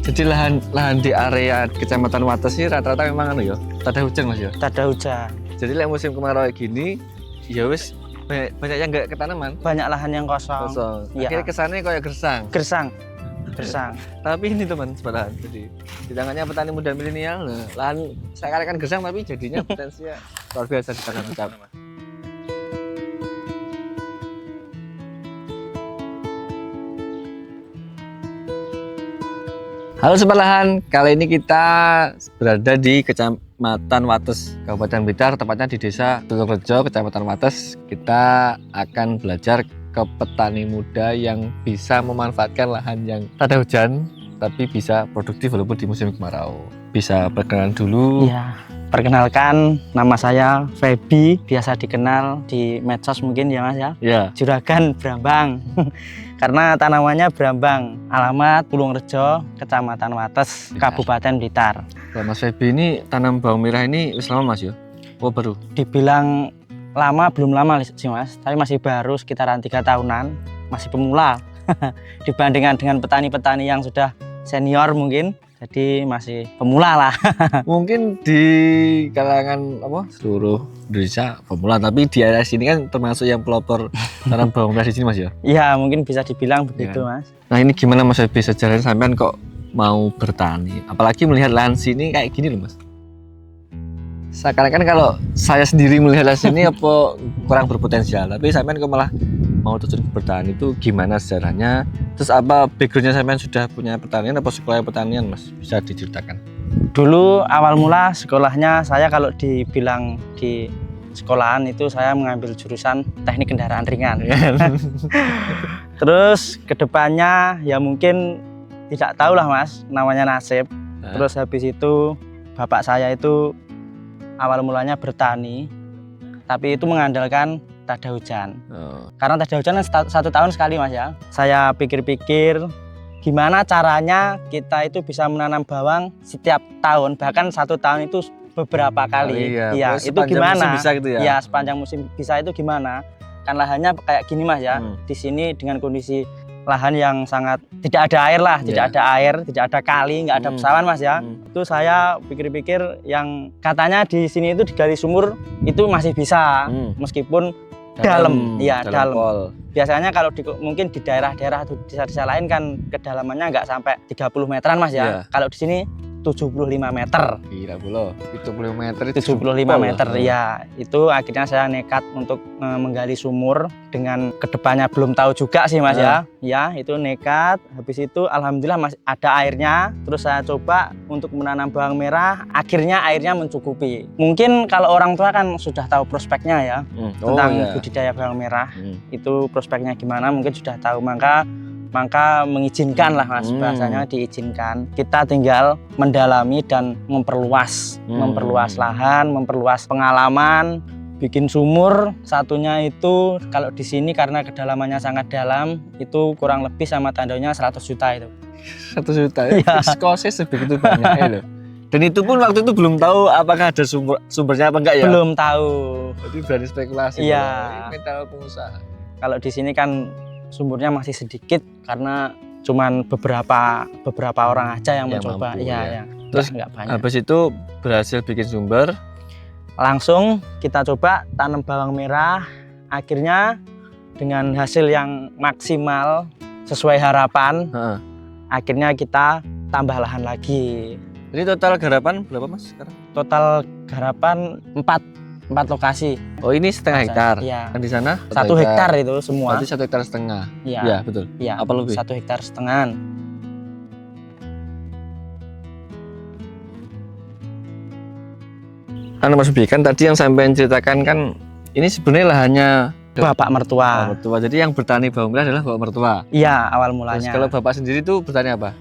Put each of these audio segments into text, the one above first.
Jadi lahan di area Kecamatan Wates ini rata-rata memang anu ya, tak ada hujan Mas ya. Tak ada hujan. Jadi lek musim kemarau kayak gini, ya wis banyak yang nggak ketanaman. Banyak lahan yang kosong. Kosong. Iya. Akhirnya kesannya kayak gersang. Gersang. Tapi ini teman sebelahan. Jadi di tangannya petani muda milenial, nah, lahan saya katakan gersang tapi jadinya potensinya luar biasa di tangan kita. Halo sebelahan, kali ini kita berada di Kecamatan Wates, Kabupaten Blitar, tepatnya di Desa Tulungrejo, Kecamatan Wates. Kita akan belajar ke petani muda yang bisa memanfaatkan lahan yang ada hujan, tapi bisa produktif walaupun di musim kemarau. Bisa perkenalan dulu. Iya. Perkenalkan, nama saya Feby, biasa dikenal di medsos mungkin ya Mas ya. Ya. Juragan Brambang. Karena tanamannya Brambang. Alamat Tulungrejo, Kecamatan Wates, Kabupaten Blitar. Nah, Mas Feby ini tanam bawang merah ini selama Mas ya? Oh baru? Dibilang lama, belum lama sih Mas, tapi masih baru sekitaran 3 tahunan, masih pemula. Dibandingkan dengan petani-petani yang sudah senior mungkin. Jadi masih pemula lah. Mungkin di kalangan seluruh Indonesia pemula, tapi di area sini kan termasuk yang pelopor tanam bawang merah di sini Mas ya? Iya, mungkin bisa dibilang begitu Mas. Nah ini gimana Mas Feby sejarahnya sampean kok mau bertani? Apalagi melihat lahan sini kayak gini loh Mas. Seakan-akan kalau saya sendiri melihat lahan sini apa kurang berpotensial, tapi sampean kok malah mau terjun ke bertani, itu gimana sejarahnya? Terus apa backgroundnya sampean sudah punya pertanian apa sekolah pertanian Mas? Bisa diceritakan? Dulu awal mula sekolahnya saya kalau dibilang di sekolahan itu saya mengambil jurusan teknik kendaraan ringan. Terus kedepannya ya mungkin tidak tahu lah Mas, namanya nasib. Terus habis itu bapak saya itu awal mulanya bertani, tapi itu mengandalkan tak ada hujan. Karena tak ada hujan kan 1 tahun sekali Mas ya. Saya pikir-pikir gimana caranya kita itu bisa menanam bawang setiap tahun, bahkan 1 tahun itu beberapa kali. Iya, itu gimana? Bisa gitu ya? Iya, sepanjang musim bisa itu gimana? Kan lahannya kayak gini Mas ya. Di sini dengan kondisi lahan yang sangat tidak ada air lah, tidak ada air, tidak ada kali, nggak ada pesawan Mas ya. Itu saya pikir-pikir yang katanya di sini itu digali sumur itu masih bisa, meskipun dalam. Biasanya kalau mungkin di daerah-daerah atau desa-desa lain kan kedalamannya nggak sampai 30 meteran Mas ya. Kalau di sini 75 meter. Gila bro, 75 meter itu 75 meter ya. Itu akhirnya saya nekat untuk menggali sumur dengan kedepannya belum tahu juga sih Mas ya. Ya, itu nekat. Habis itu alhamdulillah masih ada airnya. Terus saya coba untuk menanam bawang merah, akhirnya airnya mencukupi. Mungkin kalau orang tua kan sudah tahu prospeknya ya. Tentang budidaya bawang merah. Itu prospeknya gimana mungkin sudah tahu, maka mengizinkan lah Mas, bahasanya diizinkan. Kita tinggal mendalami dan memperluas lahan, memperluas pengalaman, bikin sumur. Satunya itu kalau di sini karena kedalamannya sangat dalam, itu kurang lebih sama tandanya 100 juta itu. 100 juta ya? Skosnya sebegitu banyak loh. Dan itu pun waktu itu belum tahu apakah ada sumbernya apa enggak ya? Belum tahu. Jadi berani spekulasi. Iya. Mental pengusaha. Kalau di sini kan sumbernya masih sedikit karena cuman beberapa orang aja yang mencoba. Mampu, ya. Terus nggak banyak. Habis itu berhasil bikin sumber. Langsung kita coba tanam bawang merah. Akhirnya dengan hasil yang maksimal sesuai harapan. Akhirnya kita tambah lahan lagi. Jadi total garapan berapa Mas sekarang? Total garapan 4 lokasi. Oh ini setengah hektar. Iya. Kan di sana 1 hektar itu semua. Berarti 1,5 hektar. Iya. Ya betul. Iya. Apa lebih? 1,5 hektar. Kan Mas Feby, kan tadi yang sampean ceritakan kan ini sebenarnya lahannya bapak mertua. Jadi yang bertani bawang merah adalah bapak mertua. Iya, awal mulanya. Terus kalau bapak sendiri itu bertani apa?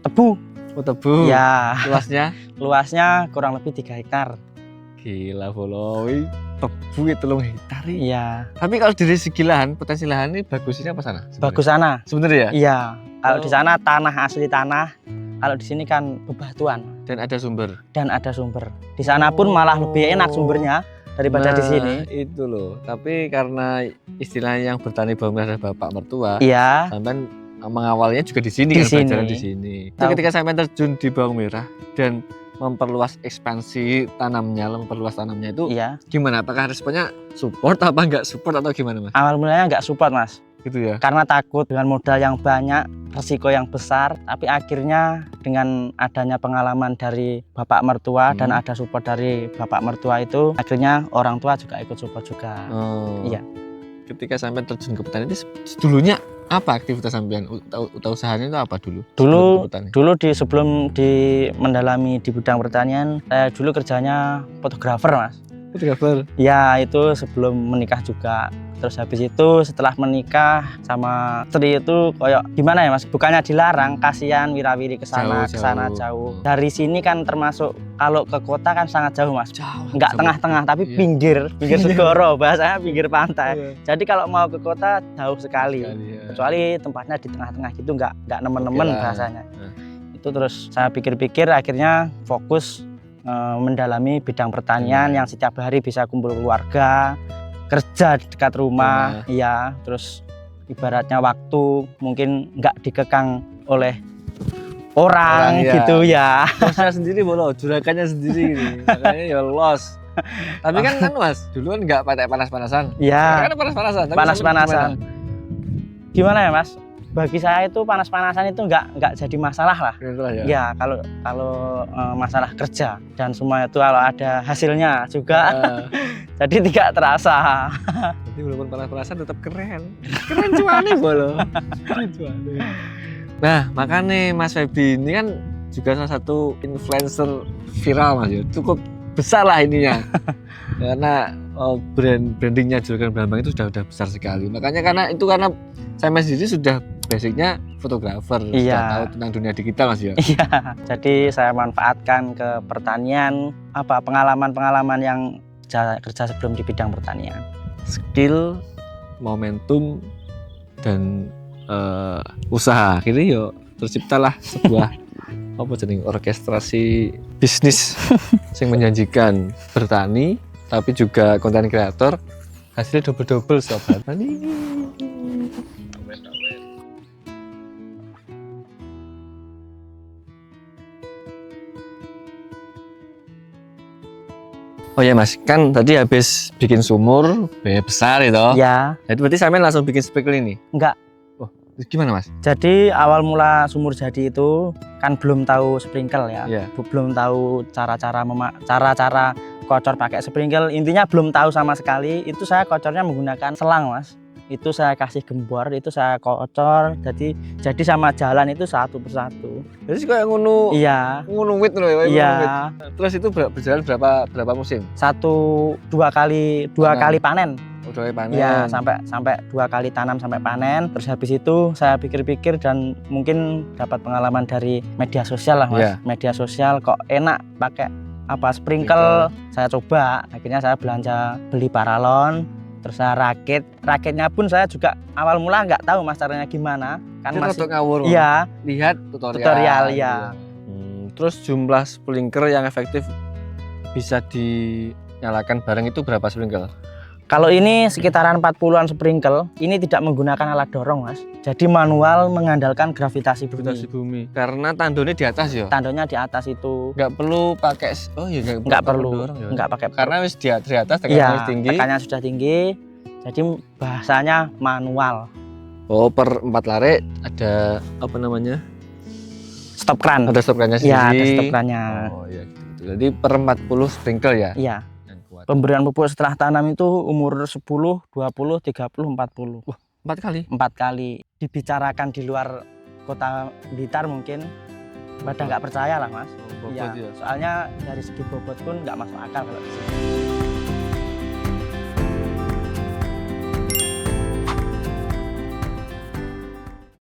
Tebu. Oh tebu. Iya. Luasnya? Luasnya kurang lebih 3 hektar. Gila boloi, tebu itu 3 hektar. Iya. Tapi kalau dari segi lahan, potensi lahan ini bagusnya apa sana? Bagus sana. Sebenarnya ya? Iya. Kalau di sana tanah asli tanah. Kalau di sini kan bebatuan. Dan ada sumber. Di sana pun malah lebih enak sumbernya daripada di sini. Itu loh. Tapi karena istilahnya yang bertani bawang merah adalah bapak mertua. Iya. Sampean mengawalnya juga di sini Di kan, sini. belajarnya di sini. Itu Tahu. ketika sampai terjun di bawang merah dan memperluas ekspansi memperluas tanamnya itu Iya. gimana? Apakah responnya support apa enggak support atau gimana Mas? Awal mulanya nggak support Mas, Gitu ya. karena takut dengan modal yang banyak, resiko yang besar. Tapi akhirnya dengan adanya pengalaman dari bapak mertua dan ada support dari bapak mertua itu, akhirnya orang tua juga ikut support juga. Oh. Iya. Ketika sampai terjun ke petani itu dulunya apa aktivitas sampean? Usahanya itu apa dulu? Dulu Sebelum ke petani? dulu sebelum mendalami di bidang pertanian, saya dulu kerjanya fotografer Mas. Fotografer. Ya itu sebelum menikah juga. Terus habis itu setelah menikah sama istri itu kayak gimana ya Mas? Bukannya dilarang, kasihan wirawiri kesana Jauh, kesana jauh. jauh. Dari sini kan termasuk kalau ke kota kan sangat jauh Mas. Jauh. Enggak tengah-tengah tapi Iya. pinggir segoro, bahasanya pinggir pantai. Iya. Jadi kalau mau ke kota jauh sekali. Sekali, ya. Kecuali tempatnya di tengah-tengah gitu nggak nemen-nemen Oke lah. bahasanya. Nah. Itu terus saya pikir-pikir akhirnya fokus mendalami bidang pertanian yang setiap hari bisa kumpul keluarga, kerja di dekat rumah, iya. Terus ibaratnya waktu mungkin nggak dikekang oleh orang Orang, ya. gitu ya. Bosnya sendiri bolo, juragannya sendiri gitu. Makanya ya los. Tapi kan Mas, dulu kan nggak pakai panas-panasan. Ya, Kan panas-panasan. tapi panas-panasan. Gimana ya Mas? Bagi saya itu panas-panasan itu nggak jadi masalah lah. Gimana ya? Ya kalau masalah kerja dan semua itu kalau ada hasilnya juga jadi tidak terasa. Jadi walaupun panas-panasan tetap keren. Keren cuane bolo. Keren cuane. Nah, makanya Mas Febi ini kan juga salah satu influencer viral Mas ya. Cukup besar lah ininya. Karena brandingnya Juragan Brambang itu sudah besar sekali. Makanya karena saya sendiri sudah basicnya fotografer, Iya. sudah tahu tentang dunia digital Mas ya. Iya, jadi saya manfaatkan ke pertanian pengalaman-pengalaman yang kerja sebelum di bidang pertanian. Skill, momentum, dan usaha. Akhirnya yo terciptalah sebuah orkestrasi bisnis yang menjanjikan bertani tapi juga konten kreator, hasilnya double sobat. Oh ya Mas, kan tadi habis bikin sumur, biaya besar itu. Ya, Jadi berarti sampean langsung bikin sprinkler ini? enggak. Oh, gimana Mas? Jadi awal mula sumur jadi itu kan belum tahu sprinkle ya. Iya. Belum tahu cara kocor pakai sprinkle. Intinya belum tahu sama sekali. Itu saya kocornya menggunakan selang, Mas. Itu saya kasih gembor, itu saya kocor. Jadi sama jalan itu satu persatu. Jadi kayak ngono. Iya. Ngono wit loh ya. Iya. Terus itu berjalan berapa musim? Dua kali panen. Udah panen. Iya, sampai 2 kali tanam sampai panen. Terus habis itu saya pikir-pikir dan mungkin dapat pengalaman dari media sosial lah Mas. Iya. Media sosial kok enak pakai sprinkle. Saya coba. Akhirnya saya beli paralon. Terus saya rakitnya pun saya juga awal mula nggak tahu Mas caranya gimana. Kan Itu masih untuk ngawur. iya, Lihat tutorial. tutorial ya. Terus jumlah sprinkler yang efektif bisa dinyalakan bareng itu berapa sprinkler? Kalau ini sekitaran 40-an sprinkle, ini tidak menggunakan alat dorong Mas. Jadi manual mengandalkan gravitasi Gravitasi bumi. bumi. Karena tandonnya di atas ya. Tandonya di atas itu. Nggak perlu pakai Nggak perlu dorong ya. nggak pakai Karena wis di atas tekanannya iya, tinggi. tekannya sudah tinggi. Jadi bahasanya manual. Oh, per 4 lare ada apa namanya? Stop kran. Ada stop krannya Iya, sendiri. ada stop krannya. Oh iya gitu. Jadi per 40 sprinkle ya. Iya. Yang kuat. Pemberian pupuk setelah tanam itu umur 10, 20, 30, 40. 4 kali. 4 kali. Dibicarakan di luar kota Blitar mungkin pada nggak percaya lah Mas. Bobot Iya. ya. Soalnya dari segi bobot pun nggak masuk akal kalau di sini.